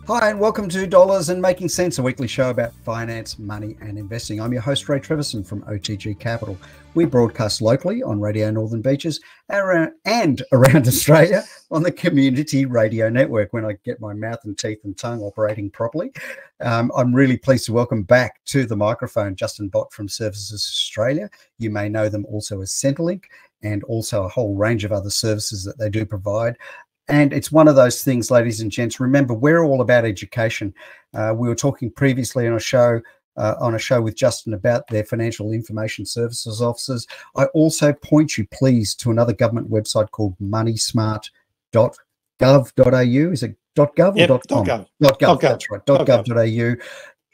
Hi, and welcome to Dollars and Making Sense, a weekly show about finance, money, and investing. I'm your host, Ray Treverson from OTG Capital. We broadcast locally on Radio Northern Beaches and around Australia on the Community Radio Network when I get my mouth and teeth and tongue operating properly. I'm really pleased to welcome back to the microphone Justin Bott from Services Australia. You may know them also as Centrelink and also a whole range of other services that they do provide. And it's one of those things, ladies and gents. Remember, we're all about education. We were talking previously on a show with Justin about their financial information services officers. I also point you, please, to another government website called moneysmart.gov.au. Is it .gov or yep, .com? .gov. .gov. That's right. .gov.au.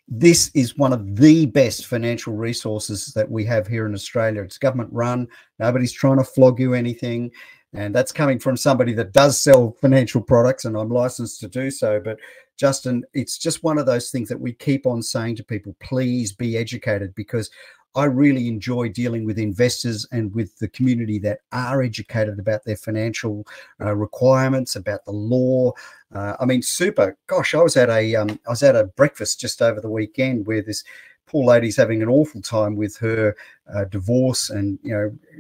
This is one of the best financial resources that we have here in Australia. It's government run. Nobody's trying to flog you anything. And that's coming from somebody that does sell financial products, and I'm licensed to do so. But Justin, it's just one of those things that we keep on saying to people, please be educated, because I really enjoy dealing with investors and with the community that are educated about their financial requirements, about the law. I mean, super. Gosh, I was at a breakfast just over the weekend where this poor lady's having an awful time with her divorce, and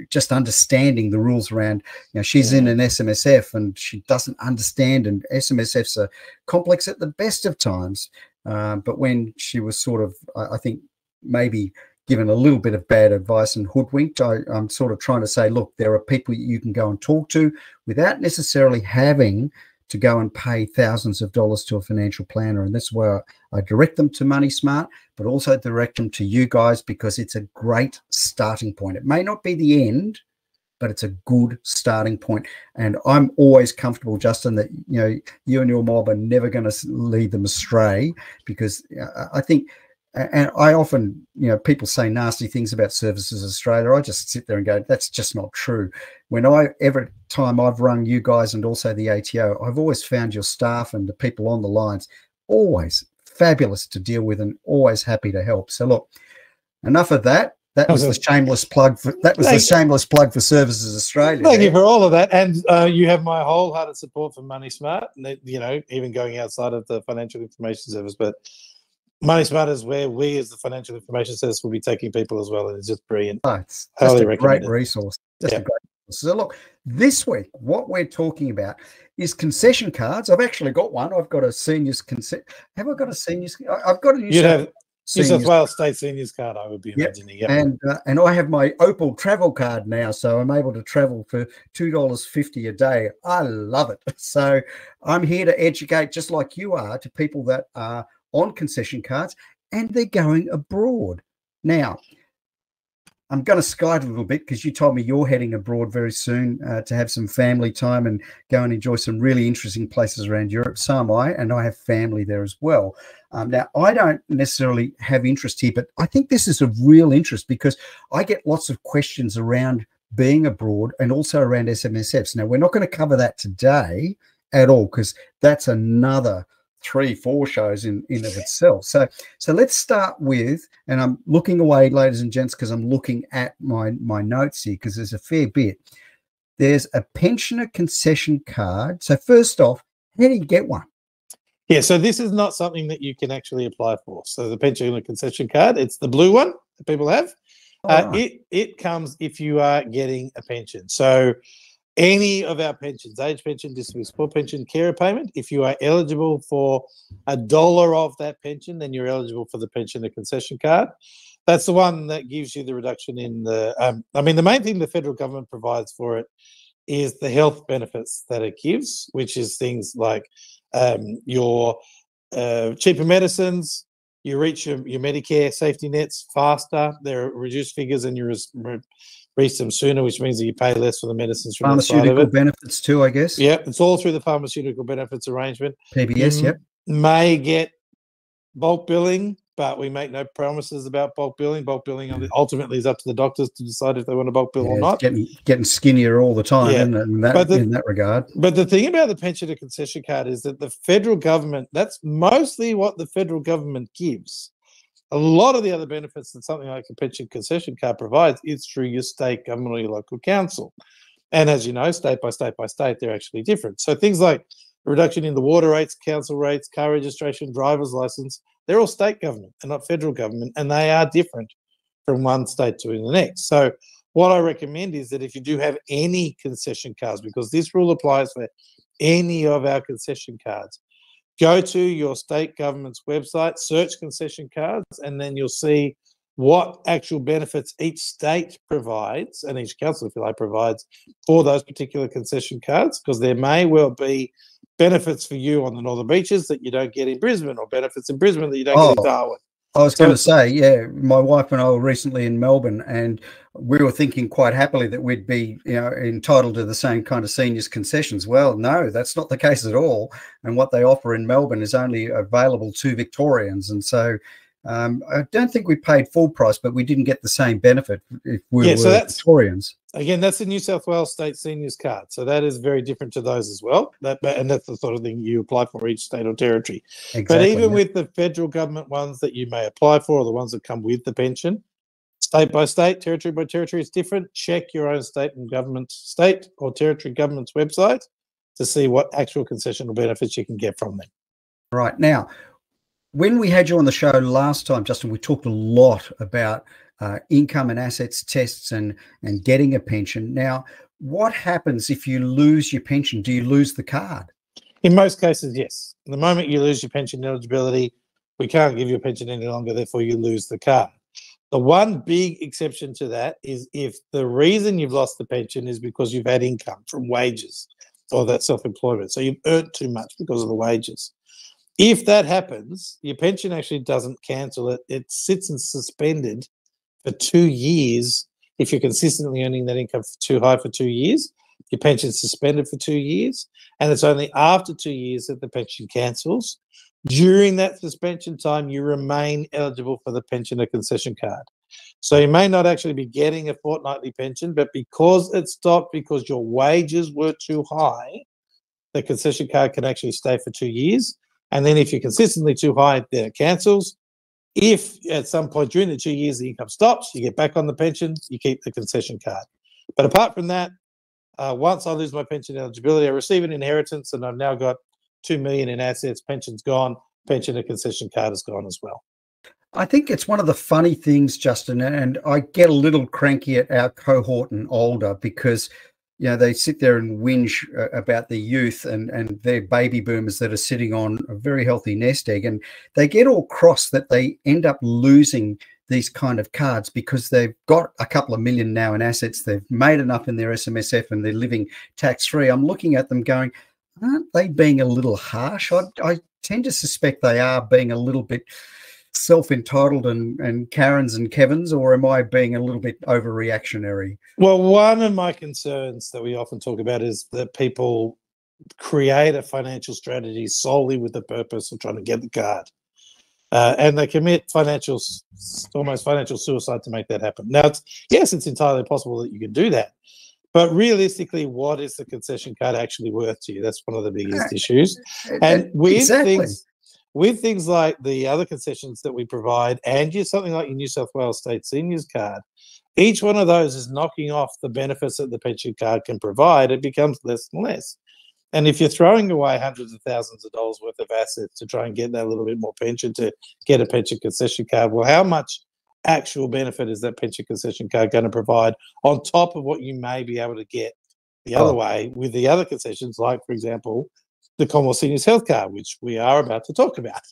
just understanding the rules around. She's in an SMSF and she doesn't understand, and SMSFs are complex at the best of times. But when she was sort of, I think, maybe given a little bit of bad advice and hoodwinked, I'm sort of trying to say, look, there are people you can go and talk to without necessarily having to go and pay thousands of dollars to a financial planner. And that's where I direct them to Money Smart, but also direct them to you guys, because it's a great starting point. It may not be the end, but it's a good starting point. And I'm always comfortable, Justin, that you and your mob are never going to lead them astray, because I think, and I often, people say nasty things about Services Australia. I just sit there and go, that's just not true. Every time I've rung you guys and also the ATO, I've always found your staff and the people on the lines always fabulous to deal with and always happy to help. So look, enough of that. That was the shameless plug for Services Australia. Thank you for all of that. And you have my wholehearted support for Money Smart, even going outside of the financial information service. But Money Smart is where we, as the financial information service, will be taking people as well. And it's just brilliant. It's just a great resource. A great resource. So look, this week, what we're talking about is concession cards. I've actually got one. I've got a seniors concession. Have I got a seniors? I've got a New South Wales State Seniors card, I would be imagining. Yep. And I have my Opal travel card now, so I'm able to travel for $2.50 a day. I love it. So I'm here to educate, just like you are, to people that are on concession cards and they're going abroad. Now, I'm going to skite a little bit because you told me you're heading abroad very soon to have some family time and go and enjoy some really interesting places around Europe. So am I, and I have family there as well. Now, I don't necessarily have interest here, but I think this is of real interest because I get lots of questions around being abroad and also around SMSFs. Now, we're not going to cover that today at all because that's another 3-4 shows in of itself. So let's start with, and I'm looking away, ladies and gents, because I'm looking at my notes here because there's a fair bit. There's a pensioner concession card. So first off, how do you get one? Yeah, so this is not something that you can actually apply for. So the pensioner concession card, it's the blue one that people have. Right. It comes if you are getting a pension. So any of our pensions, age pension, disability support pension, carer payment, if you are eligible for $1 of that pension, then you're eligible for the pensioner concession card. That's the one that gives you the reduction in the the main thing the federal government provides for it is the health benefits that it gives, which is things like your cheaper medicines, you reach your Medicare safety nets faster, there are reduced figures, and you reach them sooner, which means that you pay less for the medicines from pharmaceutical benefits too, I guess. Yeah, it's all through the pharmaceutical benefits arrangement. PBS, yep. May get bulk billing, but we make no promises about bulk billing. Bulk billing ultimately is up to the doctors to decide if they want to bulk bill or not. Getting skinnier all the time, isn't it, in that regard. But the thing about the pensioner concession card is that the federal government, that's mostly what the federal government gives. A lot of the other benefits that something like a pension concession card provides is through your state government or your local council. And as you know, state by state by state, they're actually different. So things like reduction in the water rates, council rates, car registration, driver's license. They're all state government and not federal government, and they are different from one state to the next. So what I recommend is that if you do have any concession cards, because this rule applies for any of our concession cards, go to your state government's website, search concession cards, and then you'll see what actual benefits each state provides and each council, if you like, provides for those particular concession cards, because there may well be benefits for you on the Northern Beaches that you don't get in Brisbane, or benefits in Brisbane that you don't get in Darwin. I was going to say, yeah, my wife and I were recently in Melbourne, and we were thinking quite happily that we'd be, entitled to the same kind of seniors concessions. Well, no, that's not the case at all. And what they offer in Melbourne is only available to Victorians. And so I don't think we paid full price, but we didn't get the same benefit if we were Victorians. Again, that's the New South Wales State Seniors Card. So that is very different to those as well. And that's the sort of thing you apply for each state or territory. Exactly, but even with the federal government ones that you may apply for, or the ones that come with the pension, state by state, territory by territory, it's different. Check your own state or territory government's website to see what actual concessional benefits you can get from them. Right. Now, when we had you on the show last time, Justin, we talked a lot about income and assets tests and getting a pension. Now, what happens if you lose your pension? Do you lose the card? In most cases, yes. The moment you lose your pension eligibility, we can't give you a pension any longer, therefore you lose the card. The one big exception to that is if the reason you've lost the pension is because you've had income from wages or that self-employment. So you've earned too much because of the wages. If that happens, your pension actually doesn't cancel it. It sits and suspended for 2 years. If you're consistently earning that income too high for 2 years, your pension's suspended for 2 years. And it's only after 2 years that the pension cancels. During that suspension time, you remain eligible for the pensioner concession card. So you may not actually be getting a fortnightly pension, but because it stopped because your wages were too high, the concession card can actually stay for 2 years. And then if you're consistently too high, then it cancels. If at some point during the 2 years the income stops, you get back on the pension, you keep the concession card. But apart from that, once I lose my pension eligibility, I receive an inheritance and I've now got 2 million in assets, pension's gone, pensioner concession card is gone as well. I think it's one of the funny things, Justin, and I get a little cranky at our cohort and older because they sit there and whinge about the youth and their baby boomers that are sitting on a very healthy nest egg, and they get all cross that they end up losing these kind of cards because they've got a couple of million now in assets, they've made enough in their SMSF and they're living tax-free. I'm looking at them going, aren't they being a little harsh? I tend to suspect they are being a little bit self-entitled and Karens and Kevins, or am I being a little bit overreactionary? Well, one of my concerns that we often talk about is that people create a financial strategy solely with the purpose of trying to get the card. And they commit almost financial suicide to make that happen. Now, it's entirely possible that you can do that. But realistically, what is the concession card actually worth to you? That's one of the biggest issues. And with things like the other concessions that we provide and something like your New South Wales State Seniors Card, each one of those is knocking off the benefits that the pension card can provide. It becomes less and less. And if you're throwing away hundreds of thousands of dollars worth of assets to try and get that little bit more pension to get a pension concession card, well, how much actual benefit is that pension concession card going to provide on top of what you may be able to get the other way with the other concessions, like, for example, the Commonwealth Seniors Health Card, which we are about to talk about?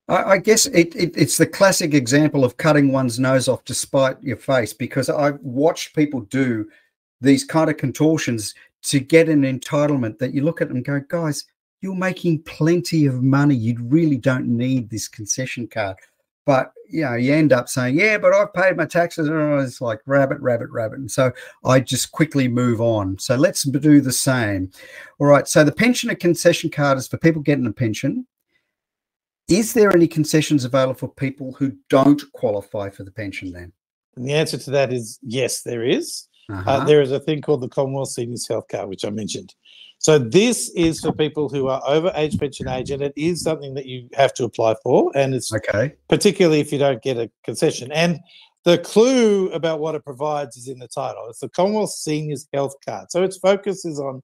I guess it's the classic example of cutting one's nose off to spite your face, because I've watched people do these kind of contortions to get an entitlement that you look at and go, guys, you're making plenty of money. You really don't need this concession card. But, you end up saying, yeah, but I've paid my taxes. And it's like rabbit. And so I just quickly move on. So let's do the same. All right. So the pensioner concession card is for people getting a pension. Is there any concessions available for people who don't qualify for the pension then? And the answer to that is yes, there is. There is a thing called the Commonwealth Seniors Health Card, which I mentioned. So this is for people who are over age pension age, and it is something that you have to apply for, and it's particularly if you don't get a concession. And the clue about what it provides is in the title. It's the Commonwealth Seniors Health Card. So its focus is on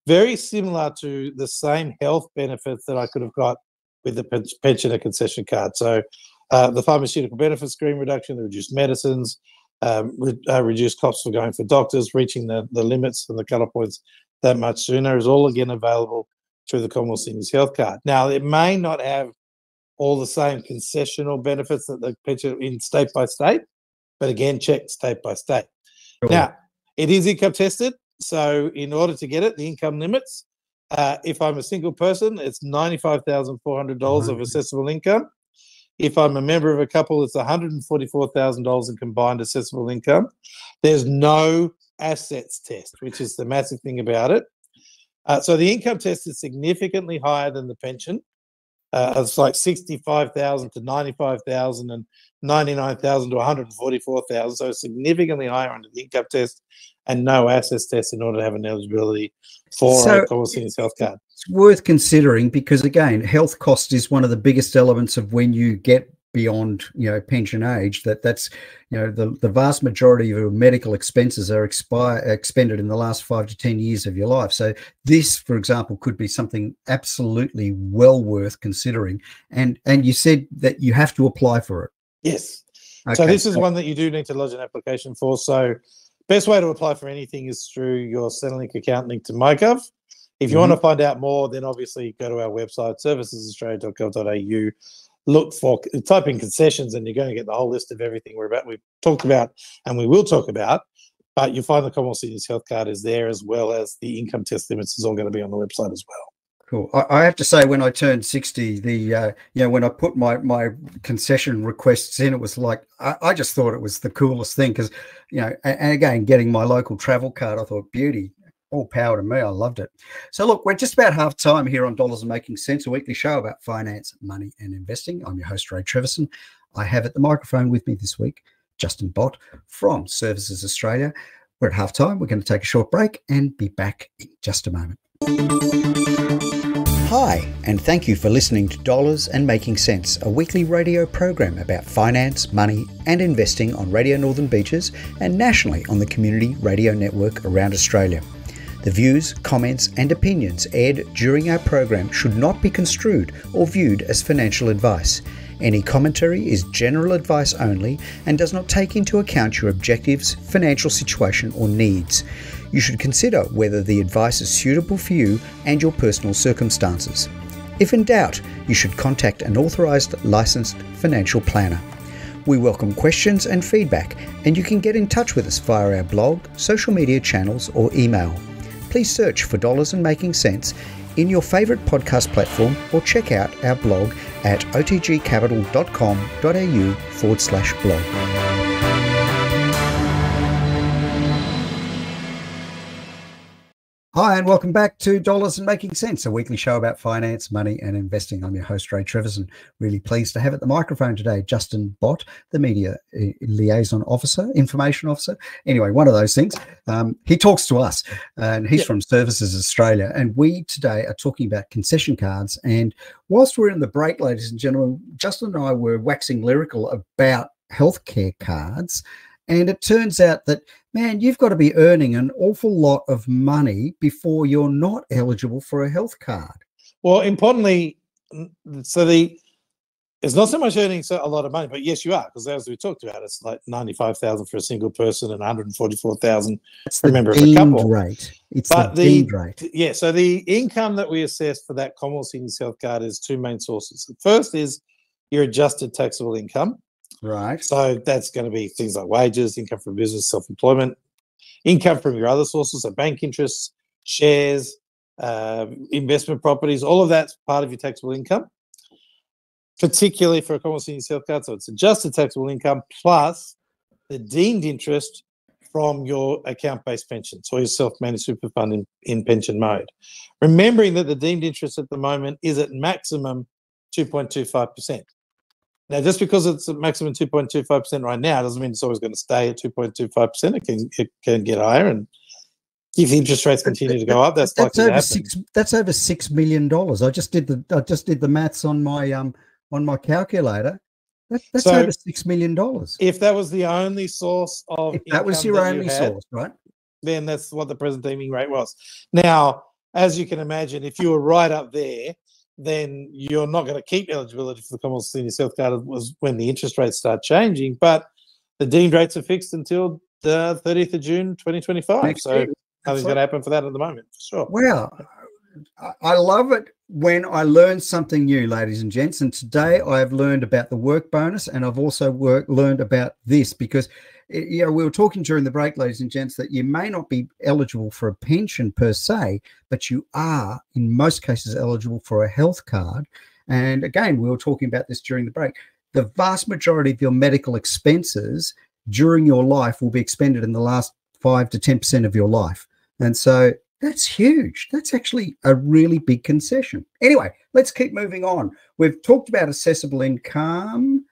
very similar to the same health benefits that I could have got with the pensioner concession card. So the pharmaceutical benefit screen reduction, the reduced medicines, reduced costs for going for doctors, reaching the limits and the cut-off points that much sooner is all again available through the Commonwealth Seniors Health Card. Now, it may not have all the same concessional benefits that the pension in state by state, but again, check state by state. Sure. Now, it is income tested. So in order to get it, the income limits, if I'm a single person, it's $95,400 of assessable income. If I'm a member of a couple, it's $144,000 in combined assessable income. There's no assets test, which is the massive thing about it. So the income test is significantly higher than the pension. It's like $65,000 to $95,000 and $99,000 to $144,000. So significantly higher under the income test and no assets test in order to have an eligibility for a Commonwealth Seniors Health Card. It's worth considering because, again, health cost is one of the biggest elements of when you get beyond, pension age. That's the vast majority of your medical expenses are expended in the last 5 to 10 years of your life. So this, for example, could be something absolutely well worth considering. And you said that you have to apply for it. Yes. Okay. So this is one that you do need to lodge an application for. So best way to apply for anything is through your Centrelink account linked to MyGov. If you want to find out more, then obviously go to our website, servicesaustralia.gov.au. Type in concessions, and you're going to get the whole list of everything we've talked about, and we will talk about. But you'll find the Commonwealth Seniors Health Card is there, as well as the income test limits is all going to be on the website as well. Cool. I have to say, when I turned 60, when I put my concession requests in, it was like I just thought it was the coolest thing because, and again, getting my local travel card, I thought, beauty. All power to me. I loved it. So look, we're just about half time here on Dollars and Making Sense, a weekly show about finance, money and investing. I'm your host, Ray Treverson. I have at the microphone with me this week, Justin Bott from Services Australia. We're at half time. We're going to take a short break and be back in just a moment. Hi, and thank you for listening to Dollars and Making Sense, a weekly radio program about finance, money and investing on Radio Northern Beaches and nationally on the Community Radio Network around Australia. The views, comments and opinions aired during our program should not be construed or viewed as financial advice. Any commentary is general advice only and does not take into account your objectives, financial situation or needs. You should consider whether the advice is suitable for you and your personal circumstances. If in doubt, you should contact an authorised licensed financial planner. We welcome questions and feedback, and you can get in touch with us via our blog, social media channels or email. Please search for Dollars and Making Sense in your favourite podcast platform or check out our blog at otgcapital.com.au/blog. Hi, and welcome back to Dollars and Making Sense, a weekly show about finance, money and investing. I'm your host, Ray Treverson. Really pleased to have at the microphone today Justin Bott, the Media Liaison Officer, Information Officer. Anyway, one of those things. He talks to us, and he's from Services Australia. And we today are talking about concession cards. And whilst we're in the break, ladies and gentlemen, Justin and I were waxing lyrical about healthcare cards. And it turns out that, man, you've got to be earning an awful lot of money before you're not eligible for a health card. Well, importantly, it's not so much earning a lot of money, but yes, you are, because as we talked about, it's like $95,000 for a single person and $144,000 for a member of a couple. Rate. It's the deemed rate. Yeah, so the income that we assess for that Commonwealth Seniors Health Card is two main sources. The first is your adjusted taxable income. Right. So that's going to be things like wages, income from business, self-employment, income from your other sources, so bank interests, shares, investment properties, all of that's part of your taxable income, particularly for a Commonwealth Seniors Health Card. So it's adjusted taxable income plus the deemed interest from your account-based pension, so your self-managed super fund in pension mode. Remembering that the deemed interest at the moment is at maximum 2.25%. Now, just because it's a maximum 2.25% right now doesn't mean it's always going to stay at 2.25%. It can get higher, and if the interest rates continue to go up, that's likely to happen. That's over $6 million. I just did the maths on my calculator. That's over $6 million. If that was the only source of income, that was your only source, right? Then that's what the present deeming rate was. Now, as you can imagine, if you were right up there, then you're not going to keep eligibility for the Commonwealth Seniors Health Card was when the interest rates start changing. But the deemed rates are fixed until the 30th of June 2025. So nothing's going to happen for that at the moment, for sure. Well, I love it when I learn something new, ladies and gents. And today I have learned about the work bonus, and I've also learned about this because, you know, we were talking during the break, ladies and gents, that you may not be eligible for a pension per se, but you are in most cases eligible for a health card. And again, we were talking about this during the break. The vast majority of your medical expenses during your life will be expended in the last 5 to 10% of your life. And so that's huge. That's actually a really big concession. Anyway, let's keep moving on. We've talked about assessable income.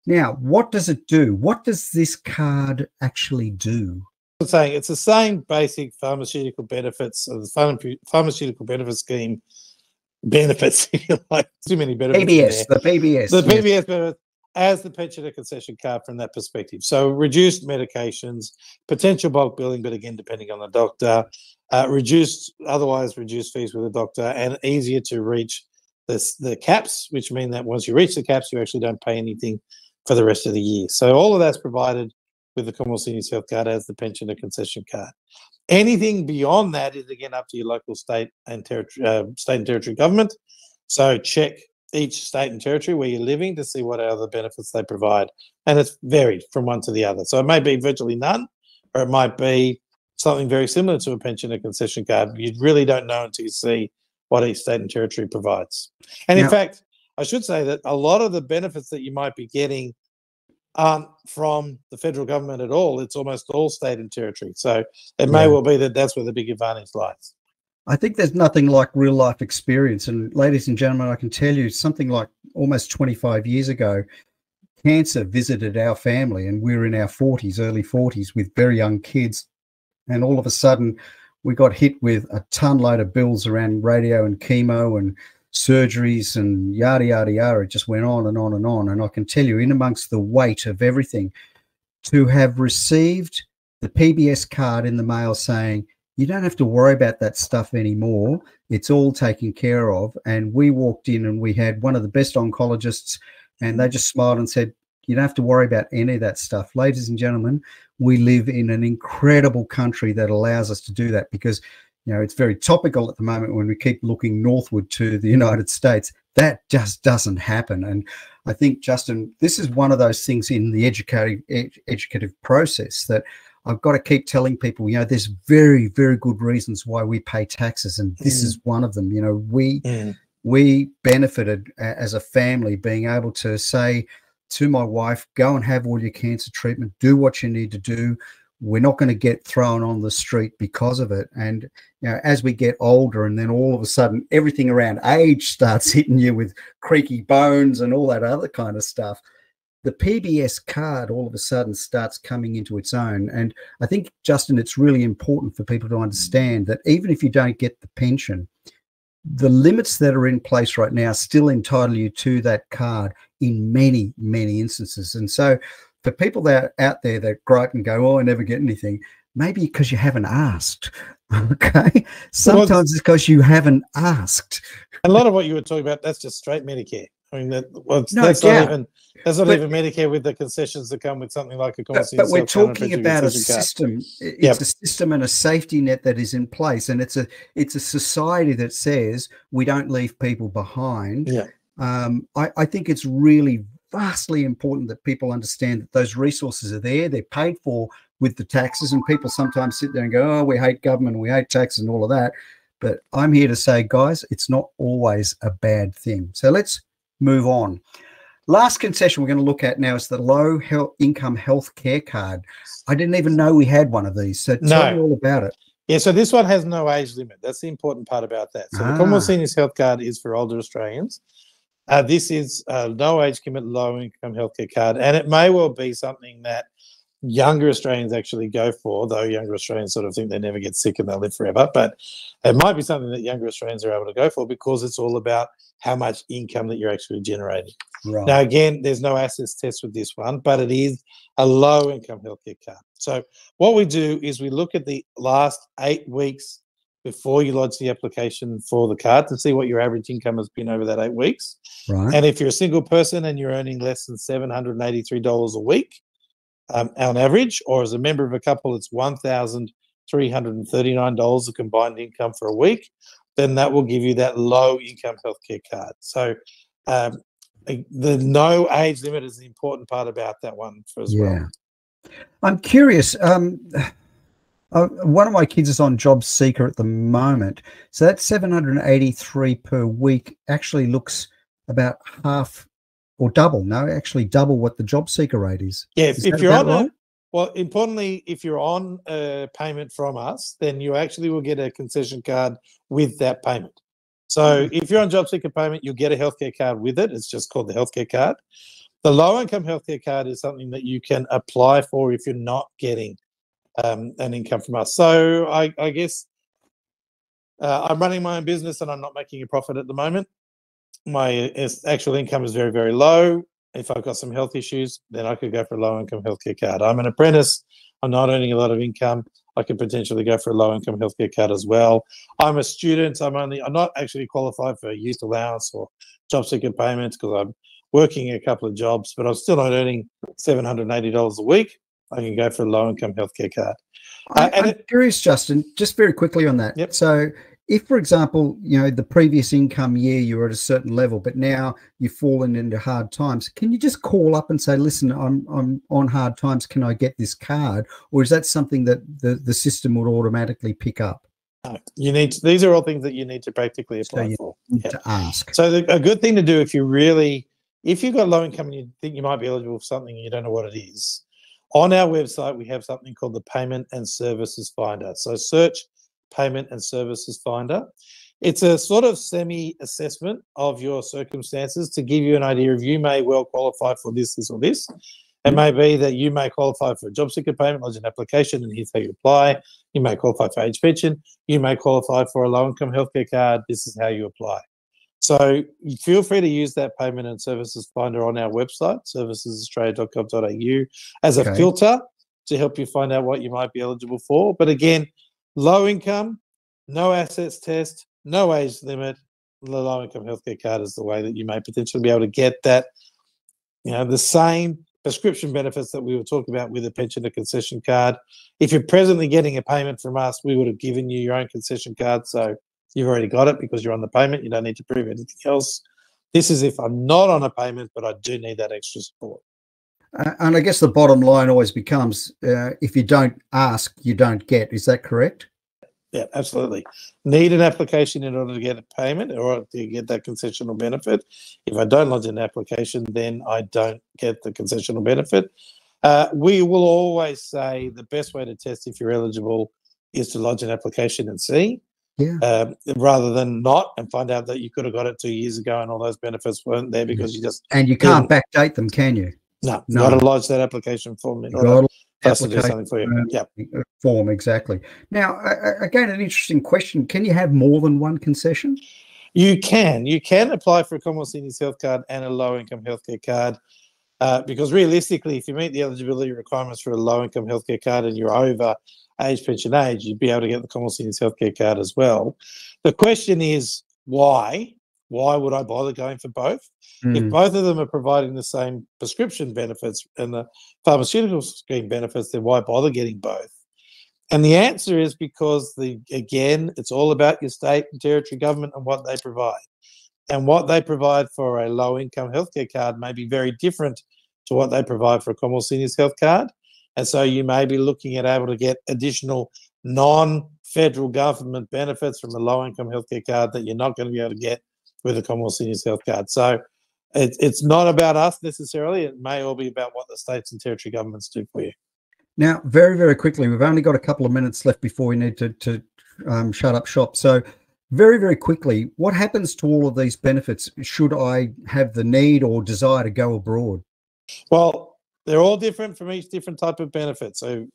Now, what does it do? What does this card actually do? I'm saying it's the same basic pharmaceutical benefits of the pharmaceutical benefit scheme benefits, if you like. Too many benefits. PBS, the PBS. The PBS benefits as the pensioner concession card from that perspective. So reduced medications, potential bulk billing, but again, depending on the doctor, otherwise reduced fees with the doctor, and easier to reach the caps, which mean that once you reach the caps, you actually don't pay anything for the rest of the year. So all of that's provided with the Commonwealth Seniors Health Card as the pensioner concession card. Anything beyond that is again up to your local state and territory government. So check each state and territory where you're living to see what other benefits they provide, and it's varied from one to the other. So it may be virtually none, or it might be something very similar to a pensioner concession card. You really don't know until you see what each state and territory provides. And in fact, I should say that a lot of the benefits that you might be getting aren't from the federal government at all. It's almost all state and territory. So it may well be that that's where the big advantage lies. I think there's nothing like real life experience. And ladies and gentlemen, I can tell you something like almost 25 years ago, cancer visited our family, and we were in our 40s, early 40s, with very young kids. And all of a sudden we got hit with a ton load of bills around radio and chemo and surgeries and yada, yada, yada. It just went on and on and on. And I can tell you, in amongst the weight of everything, to have received the PBS card in the mail saying, you don't have to worry about that stuff anymore. It's all taken care of. And we walked in and we had one of the best oncologists, and they just smiled and said, you don't have to worry about any of that stuff. Ladies and gentlemen, we live in an incredible country that allows us to do that, because, you know, it's very topical at the moment when we keep looking northward to the United States. That just doesn't happen. And I think, Justin, this is one of those things in the educative process that I've got to keep telling people, you know, there's very, very good reasons why we pay taxes, and this is one of them. You know, we benefited as a family being able to say to my wife, go and have all your cancer treatment, do what you need to do. We're not going to get thrown on the street because of it. And, you know, as we get older, and then all of a sudden everything around age starts hitting you with creaky bones and all that other kind of stuff, the PBS card all of a sudden starts coming into its own. And I think, Justin, it's really important for people to understand that even if you don't get the pension, the limits that are in place right now still entitle you to that card in many, many instances. And so for people that are out there that gripe and go, oh, I never get anything, maybe because you haven't asked. Okay. Sometimes it's because you haven't asked. A lot of what you were talking about, that's just straight Medicare. I mean, that's not even Medicare with the concessions that come with something like a Concession Health Card. But we're talking about a system. It's a system and a safety net that is in place, and it's a society that says we don't leave people behind. Yeah. I think it's really vastly important that people understand that those resources are there. They're paid for with the taxes, and people sometimes sit there and go, oh, we hate government, we hate taxes and all of that. But I'm here to say, guys, it's not always a bad thing. So let's move on. Last concession we're going to look at now is the low income health care card. I didn't even know we had one of these. So tell me all about it. Yeah, so this one has no age limit. That's the important part about that. So the Commonwealth Seniors Health Card is for older Australians. This is a no age limit, low income healthcare card, and it may well be something that younger Australians actually go for, though younger Australians sort of think they never get sick and they'll live forever. But it might be something that younger Australians are able to go for because it's all about how much income that you're actually generating. Right. Now, again, there's no assets test with this one, but it is a low-income healthcare card. So what we do is we look at the last 8 weeks before you lodge the application for the card to see what your average income has been over that 8 weeks. Right. And if you're a single person and you're earning less than $783 a week on average, or as a member of a couple, it's $1,339 of combined income for a week, then that will give you that low income healthcare card. So the no age limit is the important part about that one as well. I'm curious. One of my kids is on Job Seeker at the moment. So that 783 per week actually looks about half or double. No, actually double what the Job Seeker rate is. Yeah, if you're on right? Well, importantly, if you're on a payment from us, then you actually will get a concession card with that payment. So if you're on Job Seeker payment, you'll get a healthcare card with it. It's just called the healthcare card. The low-income healthcare card is something that you can apply for if you're not getting an income from us. So I guess I'm running my own business and I'm not making a profit at the moment. My actual income is very, very low. If I've got some health issues, then I could go for a low-income healthcare card. I'm an apprentice. I'm not earning a lot of income. I could potentially go for a low-income healthcare card as well. I'm a student. I'm not actually qualified for youth allowance or job seeker payments because I'm working a couple of jobs, but I'm still not earning $780 a week. I can go for a low-income healthcare card. I'm curious, Justin, just very quickly on that. Yep. So if, for example, the previous income year you were at a certain level, but now you've fallen into hard times, can you just call up and say, listen, I'm on hard times, can I get this card? Or is that something that the system would automatically pick up? No, these are all things that you need to practically apply for. To ask. So a good thing to do if you've got low income and you think you might be eligible for something and you don't know what it is, on our website, we have something called the Payment and Services Finder. So search Payment and Services Finder. It's a sort of semi-assessment of your circumstances to give you an idea of you may well qualify for this, this, or this. It may be that you may qualify for a job seeker payment, lodge an application, and here's how you apply. You may qualify for age pension. You may qualify for a low-income healthcare card. This is how you apply. So feel free to use that Payment and Services Finder on our website, servicesaustralia.com.au, as a filter to help you find out what you might be eligible for. But again, low income, no assets test, no age limit, the low income healthcare card is the way that you may potentially be able to get that, the same prescription benefits that we were talking about with a pension or concession card. If you're presently getting a payment from us, we would have given you your own concession card. So you've already got it because you're on the payment. You don't need to prove anything else. This is if I'm not on a payment, but I do need that extra support. And I guess the bottom line always becomes, if you don't ask, you don't get. Is that correct? Yeah, absolutely. Need an application in order to get a payment or to get that concessional benefit. If I don't lodge an application, then I don't get the concessional benefit. We will always say the best way to test if you're eligible is to lodge an application and see. Yeah. Rather than not and find out that you could have got it 2 years ago and all those benefits weren't there because you just and you can't backdate them, can you? No. You got to lodge that application form in order for us to do something for you. Form, exactly. Now, again, an interesting question: can you have more than one concession? You can. You can apply for a Commonwealth Seniors Health Card and a low-income healthcare card. Because realistically, if you meet the eligibility requirements for a low-income healthcare card and you're over age pension age, you'd be able to get the Commonwealth Seniors Healthcare Card as well. The question is, why? Why would I bother going for both? If both of them are providing the same prescription benefits and the pharmaceutical scheme benefits, then why bother getting both? And the answer is because, again, it's all about your state and territory government and what they provide. And what they provide for a low-income healthcare card may be very different to what they provide for a Commonwealth Seniors Health Card. And so you may be looking at able to get additional non-federal government benefits from a low-income healthcare card that you're not going to be able to get with a Commonwealth Seniors Health Card. So it's not about us necessarily. It may all be about what the states and territory governments do for you. Now, very, very quickly, we've only got a couple of minutes left before we need to shut up shop. So very, very quickly, what happens to all of these benefits should I have the need or desire to go abroad? Well, they're all different from each different type of benefit. So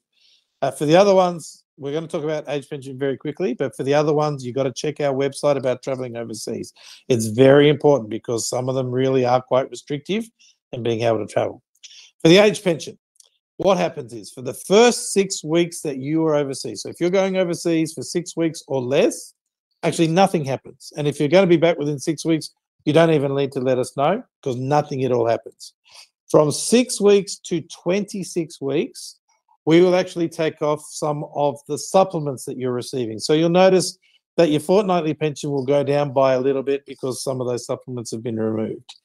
for the other ones, we're going to talk about age pension very quickly, but for the other ones, you've got to check our website about traveling overseas. It's very important because some of them really are quite restrictive in being able to travel. For the age pension, what happens is for the first 6 weeks that you are overseas, so if you're going overseas for 6 weeks or less, actually nothing happens. And if you're going to be back within 6 weeks, you don't even need to let us know, because nothing at all happens. From 6 weeks to 26 weeks, we will actually take off some of the supplements that you're receiving. So you'll notice that your fortnightly pension will go down by a little bit because some of those supplements have been removed.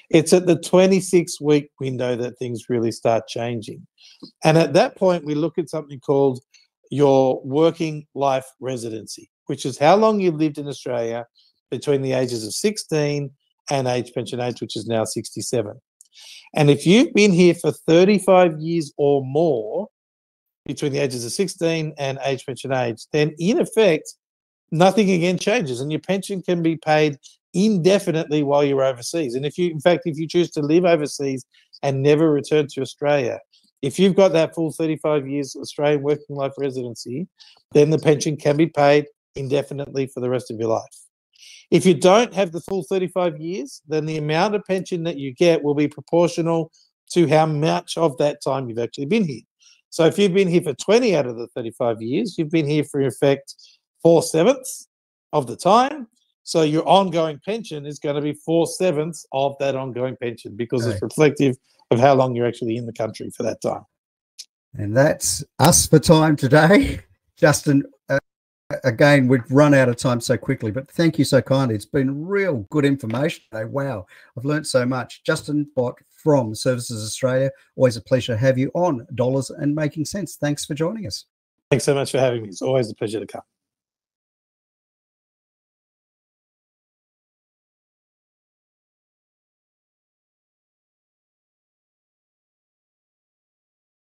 It's at the 26-week window that things really start changing. And at that point, we look at something called your working life residency, which is how long you've lived in Australia between the ages of 16 and age pension age, which is now 67. And if you've been here for 35 years or more between the ages of 16 and age pension age, then in effect, nothing again changes, and your pension can be paid indefinitely while you're overseas. And if you, in fact, if you choose to live overseas and never return to Australia, if you've got that full 35 years Australian working life residency, then the pension can be paid indefinitely for the rest of your life. If you don't have the full 35 years, then the amount of pension that you get will be proportional to how much of that time you've actually been here. So if you've been here for 20 out of the 35 years, you've been here for, in effect, 4/7 of the time. So your ongoing pension is going to be 4/7 of that ongoing pension, because it's reflective of how long you're actually in the country for that time. And that's us for time today. Justin, again, we've run out of time so quickly, but thank you so kindly. It's been real good information today. Wow, I've learned so much. Justin Bott from Services Australia, always a pleasure to have you on Dollars and Making Sense. Thanks for joining us. Thanks so much for having me. It's always a pleasure to come.